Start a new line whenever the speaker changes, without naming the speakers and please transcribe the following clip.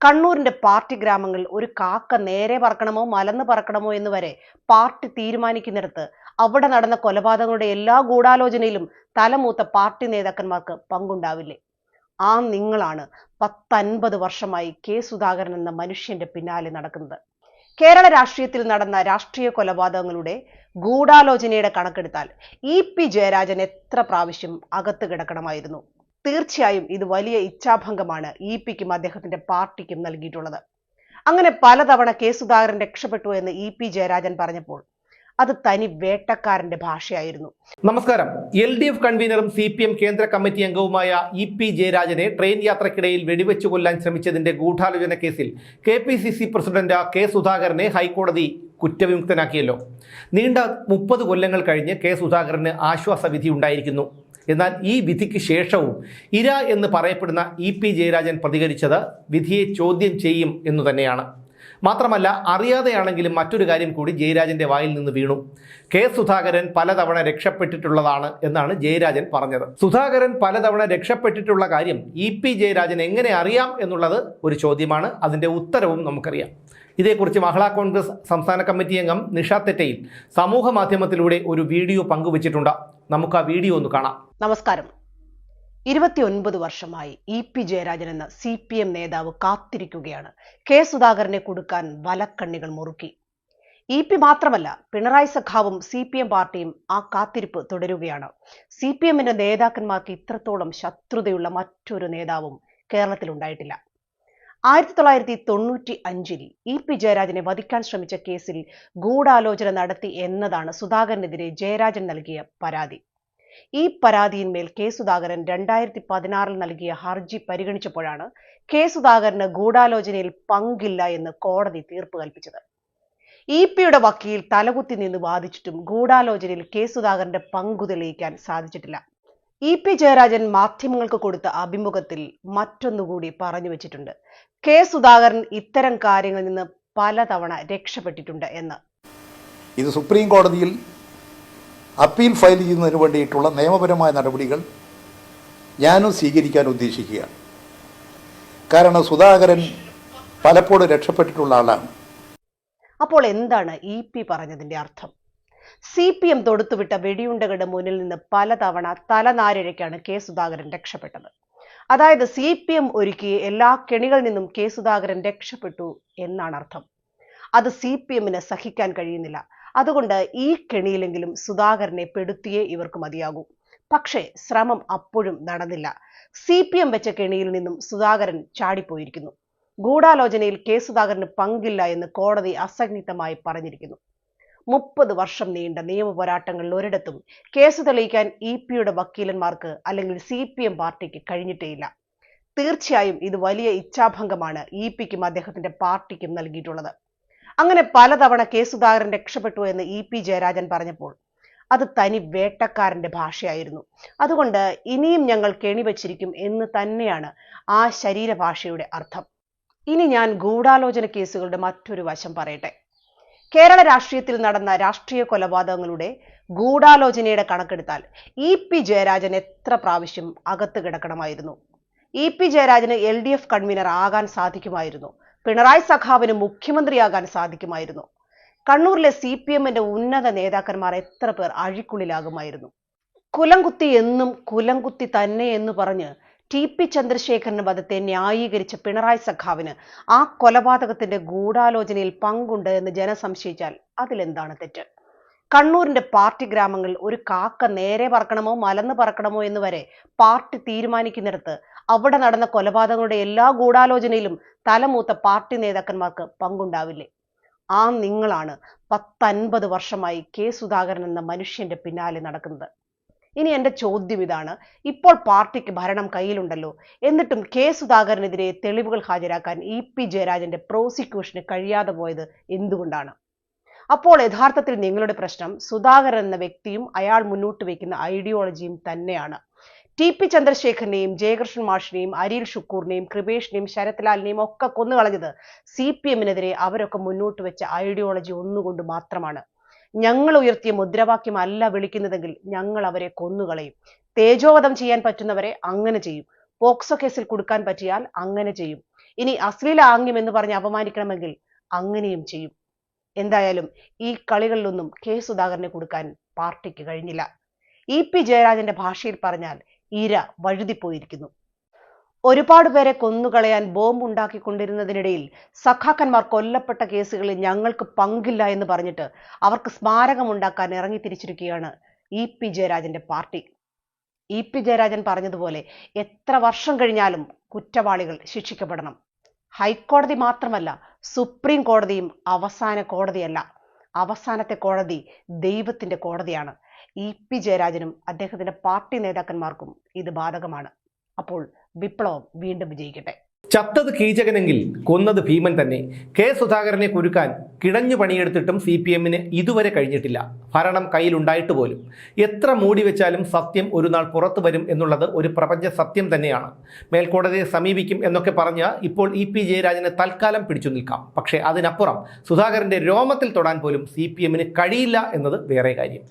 കണ്ണൂരിന്റെ party ഗ്രാമങ്ങളിൽ ഒരു കാക്ക നേരെ പറക്കണമോ മലന്ന് പറക്കണമോ എന്ന് വരെ പാർട്ടി തീരുമാനിക്കുന്നിടത്ത് അവിടെ നടന്ന കൊലപാതകങ്ങളുടെ എല്ലാ ഗൂഢാലോചനയിലും തലമൂത്ത പാർട്ടി നേതാക്കന്മാർക്ക് പങ്കുണ്ടാവില്ലേ? ആ നിങ്ങളാണ് 50 വർഷമായി കെ സുധാകരൻ എന്ന മനുഷ്യന്റെ പിന്നാലെ നടക്കുന്നത്. കേരള രാഷ്ട്രീയത്തിൽ നടന്ന രാഷ്ട്രീയ കൊലപാതകങ്ങളുടെ ഗൂഢാലോചനയുടെ കണക്കെടുത്താൽ പി ജയരാജൻ എത്ര പ്രാവശ്യം അകത്ത് കിടക്കണമായിരുന്നു. തീർച്ചയായും ഇത് വലിയ ഇച്ഛാഭംഗമാണ് പിക്കും അദ്ദേഹത്തിന്റെ പാർട്ടിക്കും നൽകിയിട്ടുള്ളത്. അങ്ങനെ പലതവണ കെ സുധാകരൻ രക്ഷപ്പെട്ടു എന്ന് പി ജയരാജൻ പറഞ്ഞപ്പോൾ അത് തനി വേട്ടക്കാരന്റെ ഭാഷയായിരുന്നു.
നമസ്കാരം. LDF കൺവീനറും CPM കേന്ദ്ര കമ്മിറ്റി അംഗവുമായ പി ജയരാജനെ ട്രെയിൻ യാത്രക്കിടയിൽ വെടിവെച്ചു കൊല്ലാൻ ശ്രമിച്ചതിന്റെ ഗൂഢാലോചന കേസിൽ KPCC പ്രസിഡന്റ് കെ സുധാകരനെ ഹൈക്കോടതി കുറ്റവിമുക്തനാക്കിയല്ലോ. നീണ്ട 30 കൊല്ലങ്ങൾ കഴിഞ്ഞ് കെ സുധാകരന് ആശ്വാസവിധി ഉണ്ടായിരിക്കുന്നു. എന്നാൽ ഈ വിധിക്ക് ശേഷവും ഇര എന്ന് പറയപ്പെടുന്ന പി ജയരാജൻ പ്രതികരിച്ചത് വിധിയെ ചോദ്യം ചെയ്യും എന്നു തന്നെയാണ്. മാത്രമല്ല, അറിയാതെയാണെങ്കിലും മറ്റൊരു കാര്യം കൂടി ജയരാജന്റെ വായിൽ നിന്ന് വീണു. കെ സുധാകരൻ പലതവണ രക്ഷപ്പെട്ടിട്ടുള്ളതാണ് എന്നാണ് ജയരാജൻ പറഞ്ഞത്. സുധാകരൻ പലതവണ രക്ഷപ്പെട്ടിട്ടുള്ള കാര്യം പി ജയരാജൻ എങ്ങനെ അറിയാം എന്നുള്ളത് ഒരു ചോദ്യമാണ്. അതിന്റെ ഉത്തരവും നമുക്കറിയാം. ഇതേക്കുറിച്ച് മഹിളാ കോൺഗ്രസ് സംസ്ഥാന കമ്മിറ്റി അംഗം നിഷ തെറ്റയിൽ സമൂഹ മാധ്യമത്തിലൂടെ ഒരു വീഡിയോ പങ്കുവച്ചിട്ടുണ്ട്. നമുക്ക് ആ വീഡിയോ ഒന്ന് കാണാം.
നമസ്കാരം. 29 വർഷമായി പി ജയരാജൻ എന്ന CPM നേതാവ് കാത്തിരിക്കുകയാണ് കെ സുധാകരനെ കൊടുക്കാൻ വലക്കണ്ണികൾ മുറുക്കി. പി മാത്രമല്ല, പിണറായി സഖാവും CPM പാർട്ടിയും ആ കാത്തിരിപ്പ് തുടരുകയാണ്. CPMന്റെ നേതാക്കന്മാർക്ക് ഇത്രത്തോളം ശത്രുതയുള്ള മറ്റൊരു നേതാവും കേരളത്തിൽ ഉണ്ടായിട്ടില്ല. 1995-ൽ പി ജയരാജനെ വധിക്കാൻ ശ്രമിച്ച കേസിൽ ഗൂഢാലോചന നടത്തി എന്നതാണ് സുധാകരനെതിരെ ജയരാജൻ നൽകിയ പരാതി. ഈ പരാതിയിന്മേൽ കെ സുധാകരൻ 2016-ൽ നൽകിയ ഹർജി പരിഗണിച്ചപ്പോഴാണ് കെ സുധാകരന് ഗൂഢാലോചനയിൽ പങ്കില്ല എന്ന് കോടതി തീർപ്പ് കൽപ്പിച്ചത്. പിയുടെ വക്കീൽ തലകുത്തി നിന്ന് വാദിച്ചിട്ടും ഗൂഢാലോചനയിൽ കെ സുധാകരന്റെ പങ്കു തെളിയിക്കാൻ സാധിച്ചിട്ടില്ല. പി ജയരാജൻ മാധ്യമങ്ങൾക്ക് കൊടുത്ത അഭിമുഖത്തിൽ മറ്റൊന്നുകൂടി പറഞ്ഞു വെച്ചിട്ടുണ്ട്. കെ സുധാകരൻ ഇത്തരം കാര്യങ്ങളിൽ നിന്ന് പലതവണ രക്ഷപ്പെട്ടിട്ടുണ്ട് എന്ന്.
ഇത് സുപ്രീം കോടതിയിൽ അപ്പീൽ ഫയൽ ചെയ്യുന്നതിന് വേണ്ടിയിട്ടുള്ള നിയമപരമായ നടപടികൾ ഞാനും സ്വീകരിക്കാൻ ഉദ്ദേശിക്കുകയാണ്. കാരണം സുധാകരൻ പലപ്പോഴും രക്ഷപ്പെട്ടിട്ടുള്ള ആളാണ്.
അപ്പോൾ എന്താണ് പി പറഞ്ഞതിന്റെ അർത്ഥം? CPM തൊടുത്തുവിട്ട വെടിയുണ്ടകളുടെ മുന്നിൽ നിന്ന് പലതവണ തലനാരിഴയ്ക്കാണ് കെ സുധാകരൻ രക്ഷപ്പെട്ടത്. അതായത് CPM ഒരുക്കിയ എല്ലാ കെണികളിൽ നിന്നും കെ സുധാകരൻ രക്ഷപ്പെട്ടു എന്നാണ് അർത്ഥം. അത് CPMന് സഹിക്കാൻ കഴിയുന്നില്ല. അതുകൊണ്ട് ഈ കെണിയിലെങ്കിലും സുധാകരനെ പെടുത്തിയേ ഇവർക്ക് മതിയാകൂ. പക്ഷേ ശ്രമം അപ്പോഴും നടന്നില്ല. CPM വെച്ച കെണിയിൽ നിന്നും സുധാകരൻ ചാടിപ്പോയിരിക്കുന്നു. ഗൂഢാലോചനയിൽ കെ സുധാകരന് പങ്കില്ല എന്ന് കോടതി അസന്നിഗ്ധമായി പറഞ്ഞിരിക്കുന്നു. 30 വർഷം നീണ്ട നിയമ പോരാട്ടങ്ങളിൽ ഒരിടത്തും കേസ് തെളിയിക്കാൻ പിയുടെ വക്കീലന്മാർക്ക് അല്ലെങ്കിൽ CPM പാർട്ടിക്ക് കഴിഞ്ഞിട്ടേയില്ല. തീർച്ചയായും ഇത് വലിയ ഇച്ഛാഭംഗമാണ് പിക്കും അദ്ദേഹത്തിന്റെ പാർട്ടിക്കും നൽകിയിട്ടുള്ളത്. അങ്ങനെ പലതവണ കെ സുധാകരൻ രക്ഷപ്പെട്ടു എന്ന് പി ജയരാജൻ പറഞ്ഞപ്പോൾ അത് തനി വേട്ടക്കാരന്റെ ഭാഷയായിരുന്നു. അതുകൊണ്ട് ഇനിയും ഞങ്ങൾ കെണി വച്ചിരിക്കും എന്ന് തന്നെയാണ് ആ ശരീരഭാഷയുടെ അർത്ഥം. ഇനി ഞാൻ ഗൂഢാലോചന കേസുകളുടെ മറ്റൊരു വശം പറയട്ടെ. കേരള രാഷ്ട്രീയത്തിൽ നടന്ന രാഷ്ട്രീയ കൊലപാതകങ്ങളുടെ ഗൂഢാലോചനയുടെ കണക്കെടുത്താൽ പി ജയരാജൻ എത്ര പ്രാവശ്യം അകത്ത് കിടക്കണമായിരുന്നു. പി ജയരാജന് LDF കൺവീനർ ആകാൻ സാധിക്കുമായിരുന്നു. പിണറായി സഖാവിന് മുഖ്യമന്ത്രിയാകാൻ സാധിക്കുമായിരുന്നു. കണ്ണൂരിലെ CPMന്റെ ഉന്നത നേതാക്കന്മാർ എത്ര പേർ അഴിക്കുള്ളിലാകുമായിരുന്നു. കുലംകുത്തി എന്നും കുലംകുത്തി തന്നെ എന്ന് പറഞ്ഞ് TP ചന്ദ്രശേഖരന്റെ വധത്തെ ന്യായീകരിച്ച പിണറായി സഖാവിന് ആ കൊലപാതകത്തിന്റെ ഗൂഢാലോചനയിൽ പങ്കുണ്ട് എന്ന് ജനം സംശയിച്ചാൽ അതിലെന്താണ് തെറ്റ്? കണ്ണൂരിന്റെ പാർട്ടി ഗ്രാമങ്ങളിൽ ഒരു കാക്ക നേരെ പറക്കണമോ മലന്ന് പറക്കണമോ എന്ന് വരെ പാർട്ടി തീരുമാനിക്കുന്നിടത്ത് അവിടെ നടന്ന കൊലപാതകങ്ങളുടെ എല്ലാ ഗൂഢാലോചനയിലും തലമൂത്ത പാർട്ടി നേതാക്കന്മാർക്ക് പങ്കുണ്ടാവില്ലേ? ആ നിങ്ങളാണ് 50 വർഷമായി കെ സുധാകരൻ എന്ന മനുഷ്യന്റെ പിന്നാലെ നടക്കുന്നത്. ഇനി എന്റെ ചോദ്യം ഇതാണ്: ഇപ്പോൾ പാർട്ടിക്ക് ഭരണം കയ്യിലുണ്ടല്ലോ, എന്നിട്ടും കെ സുധാകരനെതിരെ തെളിവുകൾ ഹാജരാക്കാൻ പി ജയരാജന്റെ പ്രോസിക്യൂഷന് കഴിയാതെ പോയത് എന്തുകൊണ്ടാണ്? അപ്പോൾ യഥാർത്ഥത്തിൽ നിങ്ങളുടെ പ്രശ്നം സുധാകരൻ എന്ന വ്യക്തിയും അയാൾ മുന്നോട്ട് വയ്ക്കുന്ന ഐഡിയോളജിയും തന്നെയാണ്. TP ചന്ദ്രശേഖരനെയും ജയകൃഷ്ണൻ മാഷിനെയും അരിൽ ഷുക്കൂറിനെയും കൃപേഷിനെയും ശരത് ലാലിനെയും ഒക്കെ കൊന്നുകളഞ്ഞത് CPMനെതിരെ അവരൊക്കെ മുന്നോട്ട് വെച്ച ഐഡിയോളജി ഒന്നുകൊണ്ട് മാത്രമാണ്. ഞങ്ങൾ ഉയർത്തിയ മുദ്രാവാക്യമല്ല വിളിക്കുന്നതെങ്കിൽ ഞങ്ങൾ അവരെ കൊന്നുകളയും. തേജോവധം ചെയ്യാൻ പറ്റുന്നവരെ അങ്ങനെ ചെയ്യും. പോക്സോ കേസിൽ കൊടുക്കാൻ പറ്റിയാൽ അങ്ങനെ ചെയ്യും. ഇനി അശ്ലീല ആംഗ്യം എന്ന് പറഞ്ഞ് അപമാനിക്കണമെങ്കിൽ അങ്ങനെയും ചെയ്യും. എന്തായാലും ഈ കളികളിലൊന്നും കെ സുധാകരനെ കൊടുക്കാൻ പാർട്ടിക്ക് കഴിഞ്ഞില്ല. ഇ.പി. ജയരാജന്റെ ഭാഷയിൽ പറഞ്ഞാൽ ഇര വഴുതിപ്പോയിരിക്കുന്നു. ഒരുപാട് പേരെ കൊന്നുകളയാൻ ബോംബ് ഉണ്ടാക്കിക്കൊണ്ടിരുന്നതിനിടയിൽ സഖാക്കന്മാർ കൊല്ലപ്പെട്ട കേസുകളിൽ ഞങ്ങൾക്ക് പങ്കില്ല എന്ന് പറഞ്ഞിട്ട് അവർക്ക് സ്മാരകമുണ്ടാക്കാൻ ഇറങ്ങിത്തിരിച്ചിരിക്കുകയാണ് ഇ.പി. ജയരാജന്റെ പാർട്ടി. ഇ.പി. ജയരാജൻ പറഞ്ഞതുപോലെ എത്ര വർഷം കഴിഞ്ഞാലും കുറ്റവാളികൾ ശിക്ഷിക്കപ്പെടണം. ഹൈക്കോടതി മാത്രമല്ല, സുപ്രീം കോടതിയും അവസാന കോടതിയല്ല. അവസാനത്തെ കോടതി ദൈവത്തിന്റെ കോടതിയാണ്. ഇ.പി. ജയരാജനും അദ്ദേഹത്തിന്റെ പാർട്ടി നേതാക്കന്മാർക്കും ഇത് ബാധകമാണ്. അപ്പോൾ വിപ്ലവം വീണ്ടും വിജയിക്കട്ടെ.
ചത്തത് കീചകനെങ്കിൽ കൊന്നത് ഭീമൻ തന്നെ. കെ സുധാകരനെ കുരുക്കാൻ കിടഞ്ഞു പണിയെടുത്തിട്ടും CPM-ന് ഇതുവരെ കഴിഞ്ഞിട്ടില്ല. ഭരണം കയ്യിലുണ്ടായിട്ട് പോലും. എത്ര മൂടി വെച്ചാലും സത്യം ഒരു നാൾ പുറത്തു വരും എന്നുള്ളത് ഒരു പ്രപഞ്ച സത്യം തന്നെയാണ്. മേൽക്കോടതിയെ സമീപിക്കും എന്നൊക്കെ പറഞ്ഞ് ഇപ്പോൾ ഇ.പി. ജയരാജനെ തൽക്കാലം പിടിച്ചു നിൽക്കാം. പക്ഷേ അതിനപ്പുറം സുധാകരന്റെ രോമത്തിൽ തൊടാൻ പോലും CPM-ന് കഴിയില്ല എന്നത് വേറെ കാര്യം.